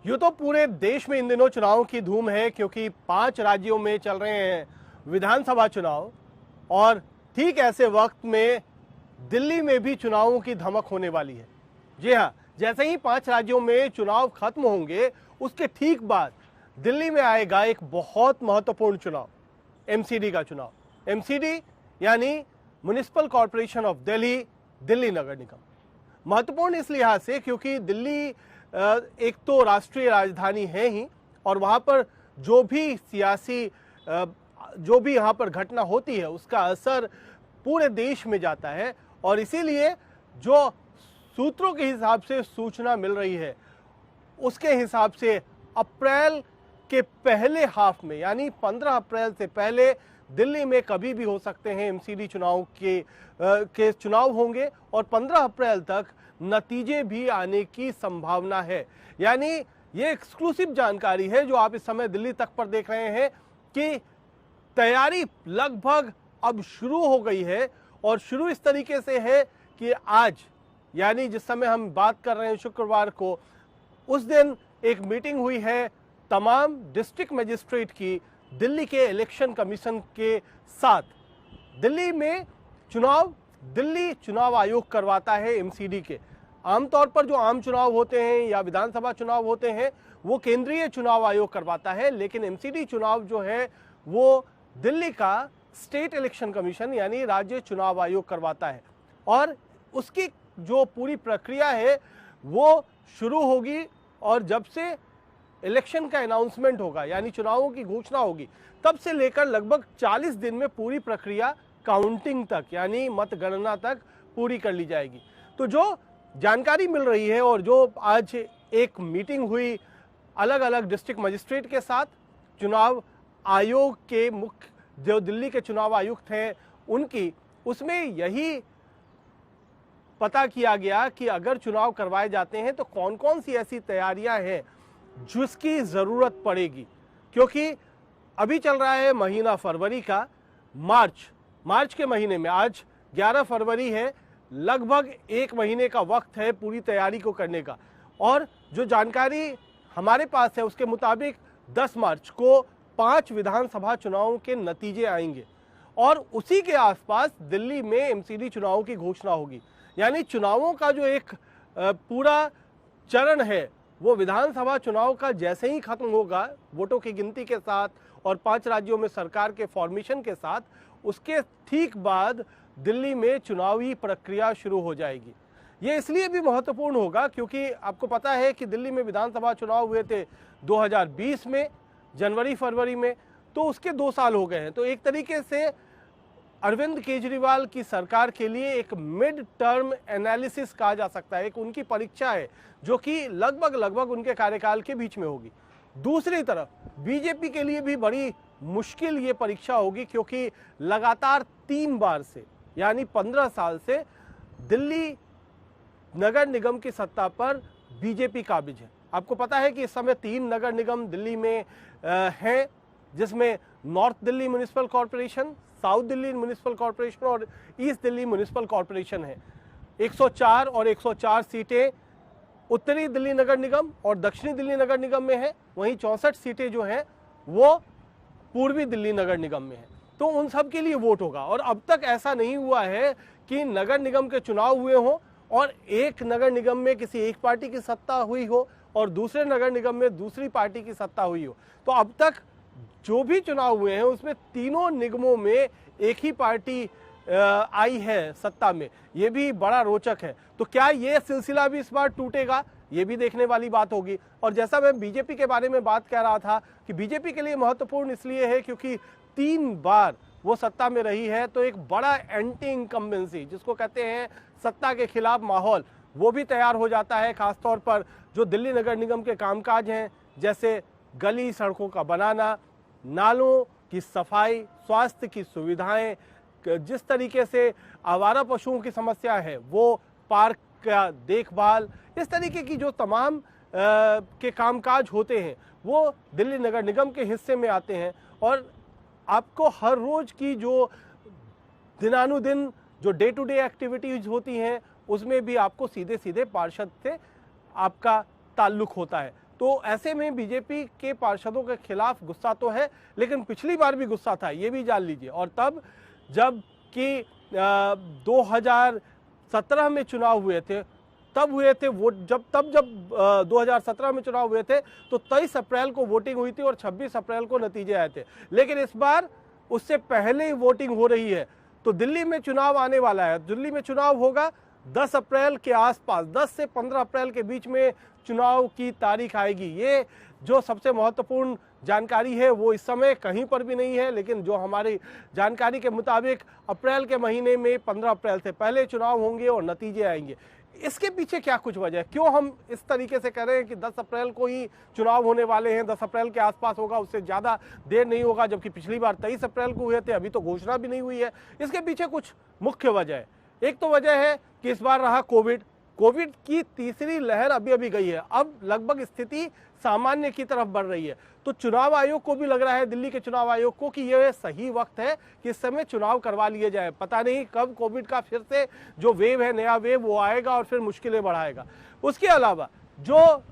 यूँ तो पूरे देश में इन दिनों चुनाव की धूम है, क्योंकि 5 राज्यों में चल रहे हैं विधानसभा चुनाव और ठीक ऐसे वक्त में दिल्ली में भी चुनावों की धमक होने वाली है। जी हाँ, जैसे ही 5 राज्यों में चुनाव खत्म होंगे, उसके ठीक बाद दिल्ली में आएगा एक बहुत महत्वपूर्ण चुनाव, एमसीडी का चुनाव। एमसीडी यानी municipal corporation of Delhi, Delhi नगर निगम। महत्वपूर्ण इस लिहाज से क्योंकि दिल्ली एक तो राष्ट्रीय राजधानी है ही, और वहाँ पर जो भी सियासी जो भी यहाँ पर घटना होती है उसका असर पूरे देश में जाता है। और इसीलिए जो सूत्रों के हिसाब से सूचना मिल रही है, उसके हिसाब से अप्रैल के पहले हाफ में यानी 15 अप्रैल से पहले दिल्ली में कभी भी हो सकते हैं एमसीडी चुनाव के चुनाव होंगे, और 15 अप्रैल तक नतीजे भी आने की संभावना है। यानी ये एक्सक्लूसिव जानकारी है जो आप इस समय दिल्ली तक पर देख रहे हैं कि तैयारी लगभग अब शुरू हो गई है। और शुरू इस तरीके से है कि आज यानी जिस समय हम बात कर रहे हैं शुक्रवार को, उस दिन एक मीटिंग हुई है तमाम डिस्ट्रिक्ट मजिस्ट्रेट की दिल्ली के इलेक्शन कमीशन के साथ। दिल्ली में चुनाव दिल्ली चुनाव आयोग करवाता है एमसीडी के। आमतौर पर जो आम चुनाव होते हैं या विधानसभा चुनाव होते हैं वो केंद्रीय चुनाव आयोग करवाता है, लेकिन एमसीडी चुनाव जो है वो दिल्ली का स्टेट इलेक्शन कमीशन यानी राज्य चुनाव आयोग करवाता है। और उसकी जो पूरी प्रक्रिया है वो शुरू होगी, और जब से इलेक्शन का अनाउंसमेंट होगा यानी चुनावों की घोषणा होगी, तब से लेकर लगभग 40 दिन में पूरी प्रक्रिया काउंटिंग तक यानी मतगणना तक पूरी कर ली जाएगी। तो जो जानकारी मिल रही है और जो आज एक मीटिंग हुई अलग अलग डिस्ट्रिक्ट मजिस्ट्रेट के साथ, चुनाव आयोग के मुख्य जो दिल्ली के चुनाव आयुक्त हैं उनकी, उसमें यही पता किया गया कि अगर चुनाव करवाए जाते हैं तो कौन कौन सी ऐसी तैयारियां हैं जिसकी ज़रूरत पड़ेगी। क्योंकि अभी चल रहा है महीना फरवरी का, मार्च के महीने में आज 11 फरवरी है, लगभग 1 महीने का वक्त है पूरी तैयारी को करने का। और जो जानकारी हमारे पास है उसके मुताबिक 10 मार्च को 5 विधानसभा चुनावों के नतीजे आएंगे, और उसी के आसपास दिल्ली में एमसीडी चुनावों की घोषणा होगी। यानी चुनावों का जो एक पूरा चरण है वो विधानसभा चुनाव का जैसे ही खत्म होगा, वोटों की गिनती के साथ और 5 राज्यों में सरकार के फॉर्मेशन के साथ, उसके ठीक बाद दिल्ली में चुनावी प्रक्रिया शुरू हो जाएगी। ये इसलिए भी महत्वपूर्ण होगा क्योंकि आपको पता है कि दिल्ली में विधानसभा चुनाव हुए थे 2020 में जनवरी फरवरी में, तो उसके 2 साल हो गए हैं। तो एक तरीके से अरविंद केजरीवाल की सरकार के लिए एक मिड टर्म एनालिसिस कहा जा सकता है, एक उनकी परीक्षा है जो कि लगभग उनके कार्यकाल के बीच में होगी। दूसरी तरफ बीजेपी के लिए भी बड़ी मुश्किल ये परीक्षा होगी, क्योंकि लगातार 3 बार से यानी 15 साल से दिल्ली नगर निगम की सत्ता पर बीजेपी काबिज है। आपको पता है कि इस समय 3 नगर निगम दिल्ली में हैं, जिसमें north Delhi municipal corporation, south Delhi municipal corporation और ईस्ट दिल्ली म्युनिसिपल कॉरपोरेशन है। 104 और 104 सीटें उत्तरी दिल्ली नगर निगम और दक्षिणी दिल्ली नगर निगम में है, वहीं 64 सीटें जो हैं वो पूर्वी दिल्ली नगर निगम में है। तो उन सब के लिए वोट होगा। और अब तक ऐसा नहीं हुआ है कि नगर निगम के चुनाव हुए हों और एक नगर निगम में किसी एक पार्टी की सत्ता हुई हो और दूसरे नगर निगम में दूसरी पार्टी की सत्ता हुई हो। तो अब तक जो भी चुनाव हुए हैं उसमें तीनों निगमों में एक ही पार्टी आई है सत्ता में। ये भी बड़ा रोचक है। तो क्या ये सिलसिला भी इस बार टूटेगा, ये भी देखने वाली बात होगी। और जैसा मैं बीजेपी के बारे में बात कर रहा था कि बीजेपी के लिए महत्वपूर्ण इसलिए है क्योंकि 3 बार वो सत्ता में रही है, तो एक बड़ा एंटी इनकम्बेंसी जिसको कहते हैं सत्ता के खिलाफ माहौल, वो भी तैयार हो जाता है। खासतौर पर जो दिल्ली नगर निगम के कामकाज हैं, जैसे गली सड़कों का बनाना, नालों की सफाई, स्वास्थ्य की सुविधाएं, जिस तरीके से आवारा पशुओं की समस्या है वो, पार्क का देखभाल, इस तरीके की जो तमाम के कामकाज होते हैं वो दिल्ली नगर निगम के हिस्से में आते हैं। और आपको हर रोज़ की जो दिनानुदिन जो डे टू डे एक्टिविटीज़ होती हैं उसमें भी आपको सीधे सीधे पार्षद से आपका ताल्लुक़ होता है। तो ऐसे में बीजेपी के पार्षदों के खिलाफ गुस्सा तो है, लेकिन पिछली बार भी गुस्सा था, ये भी जान लीजिए। और तब जब कि 2017 में चुनाव हुए थे, तब हुए थे वोट, जब 2017 में चुनाव हुए थे तो 23 अप्रैल को वोटिंग हुई थी और 26 अप्रैल को नतीजे आए थे। लेकिन इस बार उससे पहले ही वोटिंग हो रही है। तो दिल्ली में चुनाव आने वाला है, दिल्ली में चुनाव होगा 10 अप्रैल के आसपास, 10 से 15 अप्रैल के बीच में चुनाव की तारीख आएगी। ये जो सबसे महत्वपूर्ण जानकारी है वो इस समय कहीं पर भी नहीं है, लेकिन जो हमारी जानकारी के मुताबिक अप्रैल के महीने में 15 अप्रैल से पहले चुनाव होंगे और नतीजे आएंगे। इसके पीछे क्या कुछ वजह है, क्यों हम इस तरीके से कह रहे हैं कि 10 अप्रैल को ही चुनाव होने वाले हैं, 10 अप्रैल के आसपास होगा, उससे ज़्यादा देर नहीं होगा, जबकि पिछली बार 23 अप्रैल को हुए थे, अभी तो घोषणा भी नहीं हुई है। इसके पीछे कुछ मुख्य वजह है। एक तो वजह है कि इस बार रहा कोविड की तीसरी लहर अभी गई है, अब लगभग स्थिति सामान्य की तरफ बढ़ रही है। तो चुनाव आयोग को भी लग रहा है, दिल्ली के चुनाव आयोग को, कि यह सही वक्त है कि इस समय चुनाव करवा लिए जाए। पता नहीं कब कोविड का फिर से जो वेव है, नया वेव, वो आएगा और फिर मुश्किलें बढ़ाएगा। उसके अलावा जो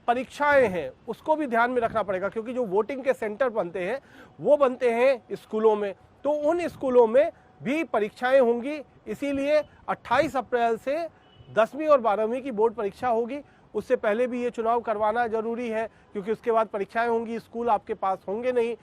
परीक्षाएं हैं उसको भी ध्यान में रखना पड़ेगा, क्योंकि जो वोटिंग के सेंटर बनते हैं वो बनते हैं स्कूलों में, तो उन स्कूलों में भी परीक्षाएं होंगी। इसीलिए 28 अप्रैल से 10वीं और 12वीं की बोर्ड परीक्षा होगी। उससे पहले भी ये चुनाव करवाना जरूरी है, क्योंकि उसके बाद परीक्षाएं होंगी, स्कूल आपके पास होंगे नहीं।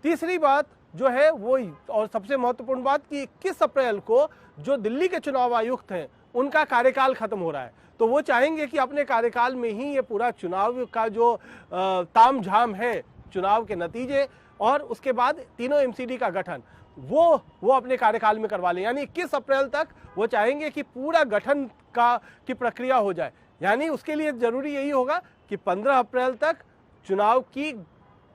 तीसरी बात जो है वो, और सबसे महत्वपूर्ण बात, कि 21 अप्रैल को जो दिल्ली के चुनाव आयुक्त हैं उनका कार्यकाल खत्म हो रहा है। तो वो चाहेंगे कि अपने कार्यकाल में ही ये पूरा चुनाव का जो तामझाम है, चुनाव के नतीजे और उसके बाद तीनों एमसीडी का गठन, वो अपने कार्यकाल में करवा लें। यानी 21 अप्रैल तक वो चाहेंगे कि पूरा गठन की प्रक्रिया हो जाए। यानी उसके लिए जरूरी यही होगा कि 15 अप्रैल तक चुनाव की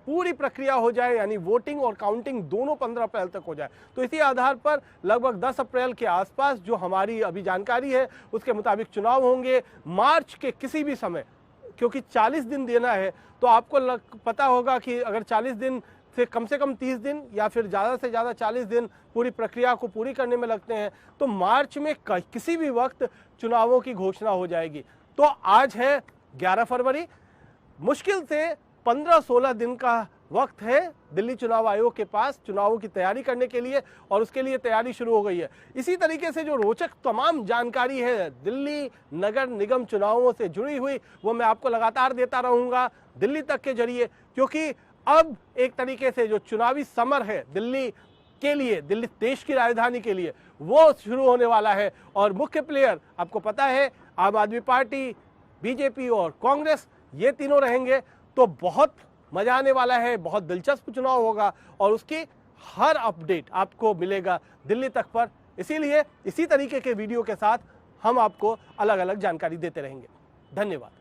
पूरी प्रक्रिया हो जाए, यानी वोटिंग और काउंटिंग दोनों 15 अप्रैल तक हो जाए। तो इसी आधार पर लगभग 10 अप्रैल के आसपास जो हमारी अभी जानकारी है उसके मुताबिक चुनाव होंगे मार्च के किसी भी समय, क्योंकि 40 दिन देना है। तो आपको पता होगा कि अगर 40 दिन से कम 30 दिन या फिर ज़्यादा से ज़्यादा 40 दिन पूरी प्रक्रिया को पूरी करने में लगते हैं, तो मार्च में किसी भी वक्त चुनावों की घोषणा हो जाएगी। तो आज है 11 फरवरी, मुश्किल से 15-16 दिन का वक्त है दिल्ली चुनाव आयोग के पास चुनावों की तैयारी करने के लिए, और उसके लिए तैयारी शुरू हो गई है। इसी तरीके से जो रोचक तमाम जानकारी है दिल्ली नगर निगम चुनावों से जुड़ी हुई, वो मैं आपको लगातार देता रहूंगा दिल्ली तक के जरिए, क्योंकि अब एक तरीके से जो चुनावी समर है दिल्ली के लिए, दिल्ली देश की राजधानी के लिए, वो शुरू होने वाला है। और मुख्य प्लेयर आपको पता है आम आदमी पार्टी, बीजेपी और कांग्रेस, ये तीनों रहेंगे। तो बहुत मजा आने वाला है, बहुत दिलचस्प चुनाव होगा और उसकी हर अपडेट आपको मिलेगा दिल्ली तक पर। इसीलिए इसी तरीके के वीडियो के साथ हम आपको अलग अलग जानकारी देते रहेंगे। धन्यवाद।